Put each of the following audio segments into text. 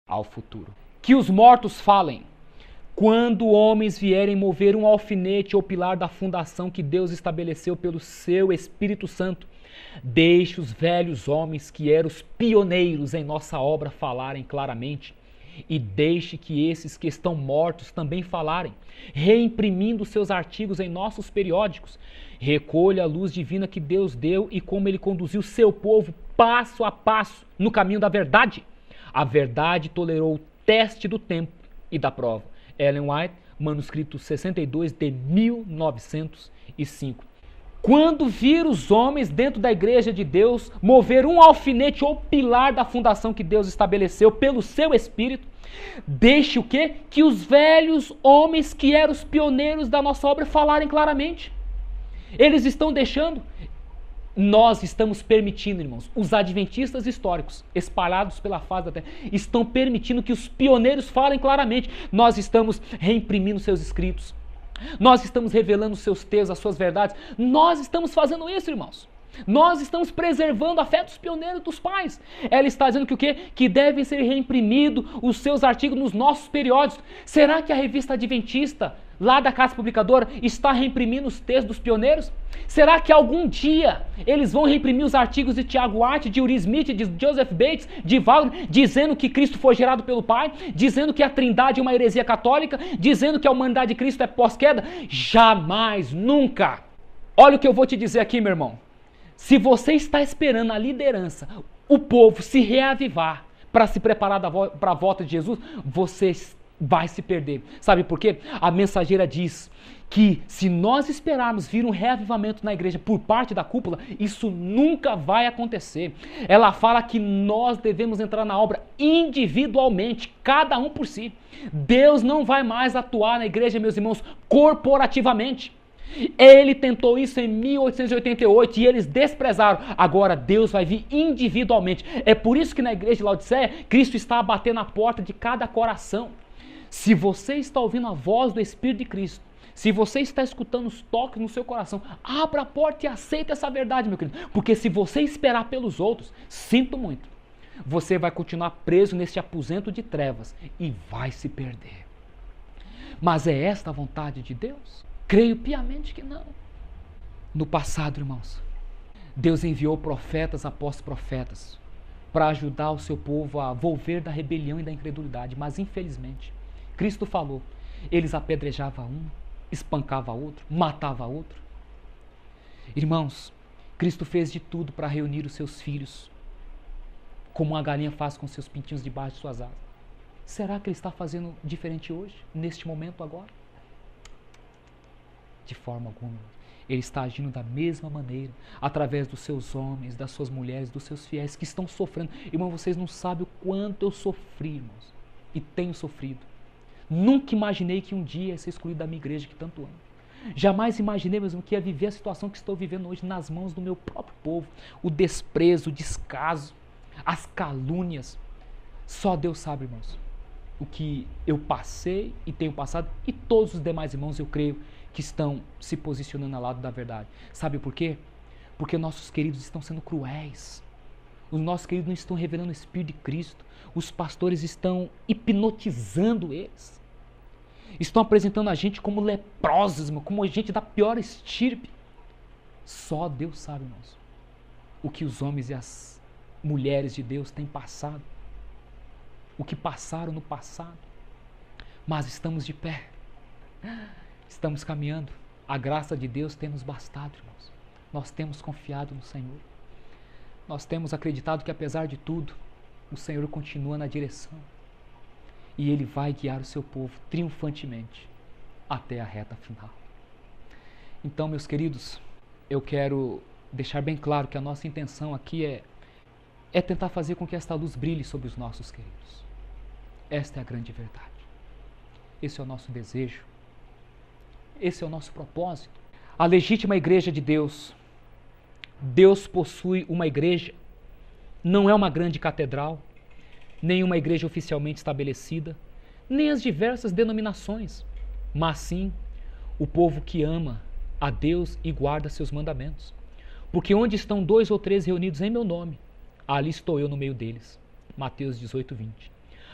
ao futuro. Que os mortos falem. Quando homens vierem mover um alfinete ou pilar da fundação que Deus estabeleceu pelo seu Espírito Santo, deixe os velhos homens que eram os pioneiros em nossa obra falarem claramente, e deixe que esses que estão mortos também falarem, reimprimindo seus artigos em nossos periódicos. Recolha a luz divina que Deus deu e como Ele conduziu seu povo passo a passo no caminho da verdade. A verdade tolerou o teste do tempo e da prova. Ellen White, manuscrito 62 de 1905. Quando vir os homens dentro da igreja de Deus mover um alfinete ou pilar da fundação que Deus estabeleceu pelo seu Espírito, deixe o quê? Que os velhos homens que eram os pioneiros da nossa obra falarem claramente. Eles estão deixando. Nós estamos permitindo, irmãos, os adventistas históricos espalhados pela face da terra, estão permitindo que os pioneiros falem claramente. Nós estamos reimprimindo seus escritos. Nós estamos revelando os seus textos, as suas verdades. Nós estamos fazendo isso, irmãos. Nós estamos preservando a fé dos pioneiros, dos pais. Ela está dizendo que o quê? Que devem ser reimprimidos os seus artigos nos nossos periódicos. Será que a revista adventista, lá da Casa Publicadora, está reimprimindo os textos dos pioneiros? Será que algum dia eles vão reimprimir os artigos de Tiago White, de Uri Smith, de Joseph Bates, de Wagner, dizendo que Cristo foi gerado pelo Pai, dizendo que a Trindade é uma heresia católica, dizendo que a humanidade de Cristo é pós-queda? Jamais, nunca! Olha o que eu vou te dizer aqui, meu irmão. Se você está esperando a liderança, o povo se reavivar para se preparar para a volta de Jesus, você vai se perder. Sabe por quê? A mensageira diz que se nós esperarmos vir um reavivamento na igreja por parte da cúpula, isso nunca vai acontecer. Ela fala que nós devemos entrar na obra individualmente, cada um por si. Deus não vai mais atuar na igreja, meus irmãos, corporativamente. Ele tentou isso em 1888 e eles desprezaram. Agora Deus vai vir individualmente. É por isso que na igreja de Laodiceia, Cristo está a bater na porta de cada coração. Se você está ouvindo a voz do Espírito de Cristo, se você está escutando os toques no seu coração, abra a porta e aceita essa verdade, meu querido. Porque se você esperar pelos outros, sinto muito, você vai continuar preso nesse aposento de trevas e vai se perder. Mas é esta a vontade de Deus? Creio piamente que não. No passado, irmãos, Deus enviou profetas após profetas para ajudar o seu povo a volver da rebelião e da incredulidade. Mas, infelizmente, Cristo falou, eles apedrejavam um, espancavam outro, matavam outro. Irmãos, Cristo fez de tudo para reunir os seus filhos, como uma galinha faz com seus pintinhos debaixo de suas asas. Será que Ele está fazendo diferente hoje, neste momento agora? De forma alguma. Ele está agindo da mesma maneira, através dos seus homens, das suas mulheres, dos seus fiéis que estão sofrendo. Irmão, vocês não sabem o quanto eu sofri, irmãos, e tenho sofrido. Nunca imaginei que um dia ia ser excluído da minha igreja que tanto amo. Jamais imaginei mesmo que ia viver a situação que estou vivendo hoje nas mãos do meu próprio povo. O desprezo, o descaso, as calúnias. Só Deus sabe, irmãos, o que eu passei e tenho passado, e todos os demais irmãos, eu creio, que estão se posicionando ao lado da verdade. Sabe por quê? Porque nossos queridos estão sendo cruéis. Os nossos queridos não estão revelando o Espírito de Cristo. Os pastores estão hipnotizando eles. Estão apresentando a gente como leprosos, como gente da pior estirpe. Só Deus sabe, irmãos, o que os homens e as mulheres de Deus têm passado. O que passaram no passado. Mas estamos de pé. Estamos caminhando. A graça de Deus tem nos bastado, irmãos. Nós temos confiado no Senhor. Nós temos acreditado que, apesar de tudo, o Senhor continua na direção. E Ele vai guiar o seu povo triunfantemente até a reta final. Então, meus queridos, eu quero deixar bem claro que a nossa intenção aqui é tentar fazer com que esta luz brilhe sobre os nossos queridos. Esta é a grande verdade. Esse é o nosso desejo. Esse é o nosso propósito. A legítima igreja de Deus. Deus possui uma igreja. Não é uma grande catedral, nem uma igreja oficialmente estabelecida, nem as diversas denominações, mas sim o povo que ama a Deus e guarda seus mandamentos. Porque onde estão 2 ou 3 reunidos em meu nome, ali estou eu no meio deles. Mateus 18, 20.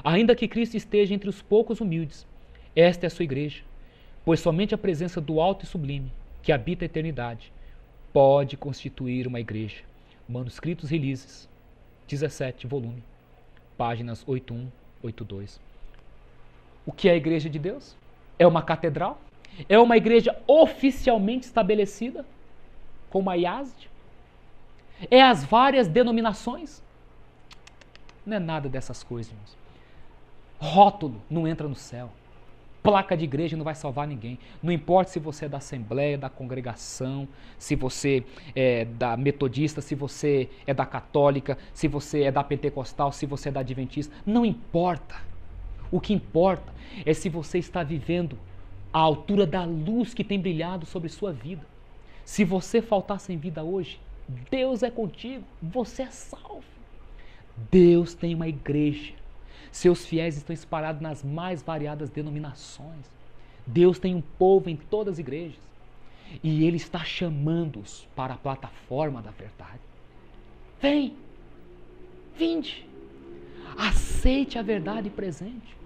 Ainda que Cristo esteja entre os poucos humildes, esta é a sua igreja, pois somente a presença do alto e sublime, que habita a eternidade, pode constituir uma igreja. Manuscritos Releases, 17 volume, páginas 81, 82. O que é a igreja de Deus? É uma catedral? É uma igreja oficialmente estabelecida, como a IASD? É as várias denominações? Não é nada dessas coisas, irmãos. Rótulo não entra no céu. Placa de igreja não vai salvar ninguém. Não importa se você é da Assembleia, da Congregação, se você é da Metodista, se você é da Católica, se você é da Pentecostal, se você é da Adventista. Não importa. O que importa é se você está vivendo à altura da luz que tem brilhado sobre sua vida. Se você faltar sem vida hoje, Deus é contigo, você é salvo. Deus tem uma igreja. Seus fiéis estão espalhados nas mais variadas denominações. Deus tem um povo em todas as igrejas. E Ele está chamando-os para a plataforma da verdade. Vem, vinde, aceite a verdade presente.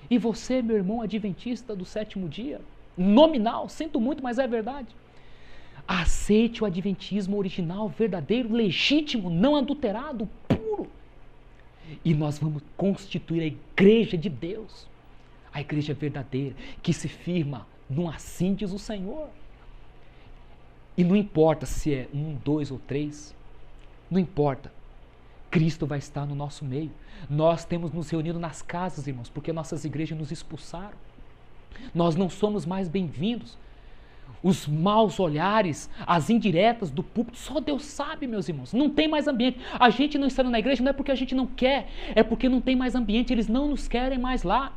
E você, meu irmão adventista do sétimo dia, nominal, sinto muito, mas é verdade. Aceite o adventismo original, verdadeiro, legítimo, não adulterado, puro. E nós vamos constituir a igreja de Deus, a igreja verdadeira, que se firma no assim diz o Senhor. E não importa se é 1, 2 ou 3, não importa. Cristo vai estar no nosso meio. Nós temos nos reunido nas casas, irmãos, porque nossas igrejas nos expulsaram. Nós não somos mais bem-vindos. Os maus olhares, as indiretas do púlpito, só Deus sabe, meus irmãos. Não tem mais ambiente. A gente não está na igreja não é porque a gente não quer, é porque não tem mais ambiente. Eles não nos querem mais lá.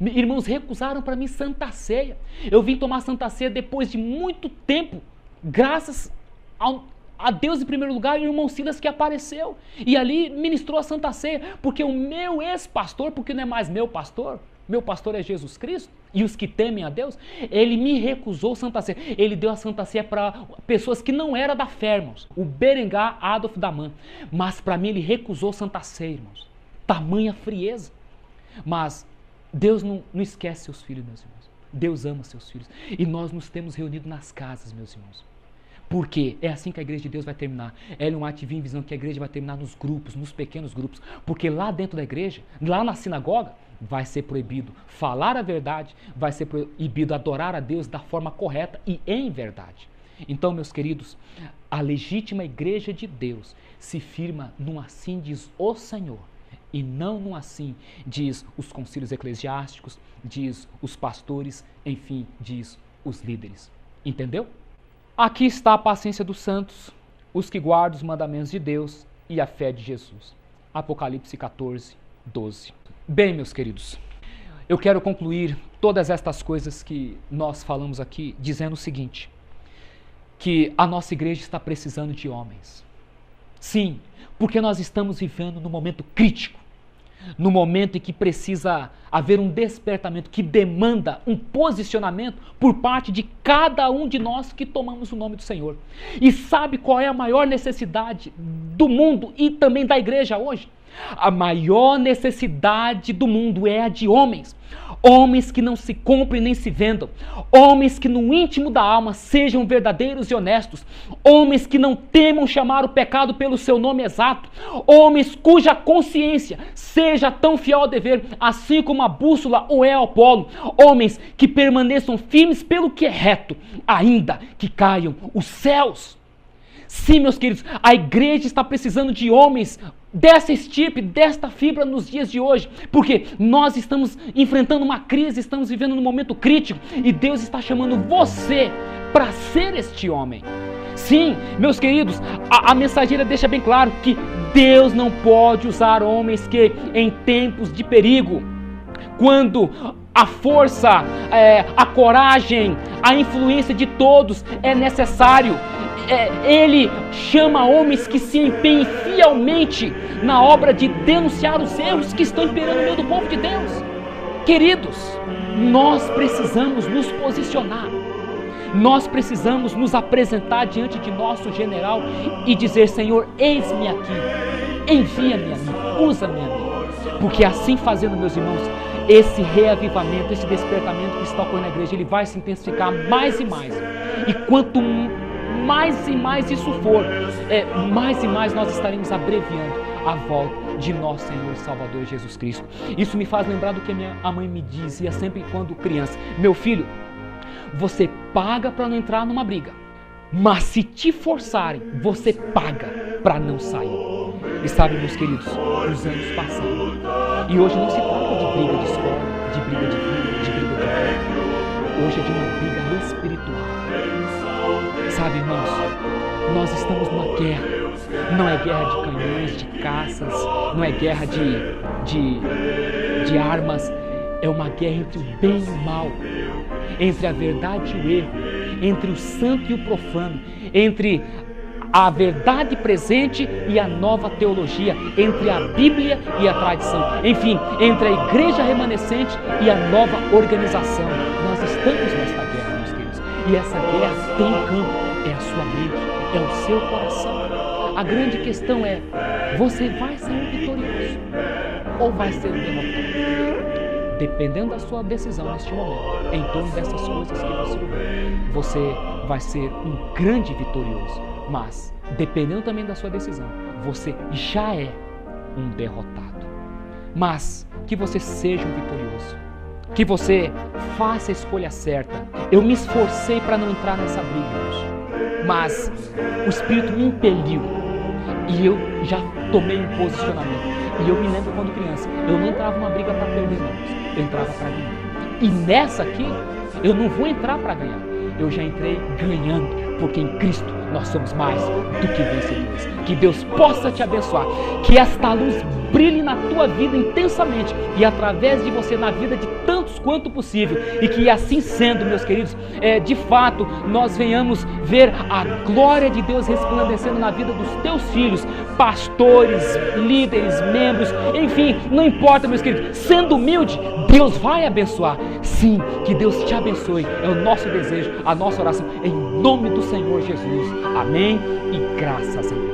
Irmãos, recusaram para mim Santa Ceia. Eu vim tomar Santa Ceia depois de muito tempo, graças a Deus em primeiro lugar e o irmão Silas que apareceu. E ali ministrou a Santa Ceia, porque o meu ex-pastor, porque não é mais meu pastor é Jesus Cristo, e os que temem a Deus, ele me recusou Santa Ceia. Ele deu a Santa Ceia para pessoas que não eram da fé, irmãos. O Berengar Adolf Daman. Mas para mim ele recusou Santa Ceia, irmãos. Tamanha frieza. Mas Deus não esquece seus filhos, meus irmãos. Deus ama seus filhos. E nós nos temos reunido nas casas, meus irmãos. Por quê? É assim que a igreja de Deus vai terminar. Ellen White viu em visão que a igreja vai terminar nos grupos, nos pequenos grupos. Porque lá dentro da igreja, lá na sinagoga, vai ser proibido falar a verdade, vai ser proibido adorar a Deus da forma correta e em verdade. Então, meus queridos, a legítima igreja de Deus se firma num assim diz o Senhor e não num assim diz os concílios eclesiásticos, diz os pastores, enfim, diz os líderes. Entendeu? Aqui está a paciência dos santos, os que guardam os mandamentos de Deus e a fé de Jesus. Apocalipse 14, 12. Bem, meus queridos, eu quero concluir todas estas coisas que nós falamos aqui dizendo o seguinte, que a nossa igreja está precisando de homens. Sim, porque nós estamos vivendo num momento crítico, no momento em que precisa haver um despertamento, que demanda um posicionamento por parte de cada um de nós que tomamos o nome do Senhor. E sabe qual é a maior necessidade do mundo e também da igreja hoje? A maior necessidade do mundo é a de homens. Homens que não se comprem nem se vendam. Homens que no íntimo da alma sejam verdadeiros e honestos. Homens que não temam chamar o pecado pelo seu nome exato. Homens cuja consciência seja tão fiel ao dever, assim como a bússola o é ao polo. Homens que permaneçam firmes pelo que é reto, ainda que caiam os céus. Sim, meus queridos, a igreja está precisando de homens dessa estirpe, desta fibra nos dias de hoje, porque nós estamos enfrentando uma crise, estamos vivendo num momento crítico e Deus está chamando você para ser este homem. Sim, meus queridos, a mensageira deixa bem claro que Deus não pode usar homens que em tempos de perigo, quando a força, a coragem, a influência de todos é necessário, Ele chama homens que se empenhem fielmente na obra de denunciar os erros que estão imperando no meio do povo de Deus. Queridos, nós precisamos nos posicionar. Nós precisamos nos apresentar diante de nosso general e dizer: Senhor, eis-me aqui, envia-me a mim, usa-me a mim. Porque assim fazendo, meus irmãos, esse reavivamento, esse despertamento que está ocorrendo na igreja, ele vai se intensificar mais e mais. E quanto mais e mais isso for, mais e mais nós estaremos abreviando a volta de nosso Senhor e Salvador Jesus Cristo. Isso me faz lembrar do que a mãe me dizia sempre quando criança: meu filho, você paga para não entrar numa briga, mas se te forçarem, você paga para não sair. E sabe, meus queridos, os anos passaram, e hoje não se trata de briga de escola, de briga de vida, de briga de vida. Hoje é de uma briga espiritual. Sabe, irmãos, nós estamos numa guerra. Não é guerra de canhões, de caças, não é guerra de armas. É uma guerra entre o bem e o mal, entre a verdade e o erro, entre o santo e o profano, entre a verdade presente e a nova teologia, entre a Bíblia e a tradição, enfim, entre a igreja remanescente e a nova organização. Nós estamos nesta guerra, meus queridos, e essa guerra tem um campo, é a sua mente, é o seu coração. A grande questão é: você vai sair vitorioso ou vai ser derrotado? Dependendo da sua decisão neste momento, em torno dessas coisas que você ouviu, você vai ser um grande vitorioso. Mas, dependendo também da sua decisão, você já é um derrotado. Mas, que você seja um vitorioso. Que você faça a escolha certa. Eu me esforcei para não entrar nessa briga hoje, mas o Espírito me impeliu e eu já tomei um posicionamento. E eu me lembro quando criança, eu não entrava numa briga para perder, não. Eu entrava para ganhar. E nessa aqui, eu não vou entrar para ganhar. Eu já entrei ganhando, porque em Cristo nós somos mais do que vencedores. Que Deus possa te abençoar. Que esta luz brilhe na tua vida intensamente e através de você na vida de tantos quanto possível. E que assim sendo, meus queridos, de fato nós venhamos ver a glória de Deus resplandecendo na vida dos teus filhos, pastores, líderes, membros, enfim, não importa, meus queridos, sendo humilde, Deus vai abençoar. Sim, que Deus te abençoe, é o nosso desejo, a nossa oração, em nome do Senhor Jesus. Amém e graças a Deus.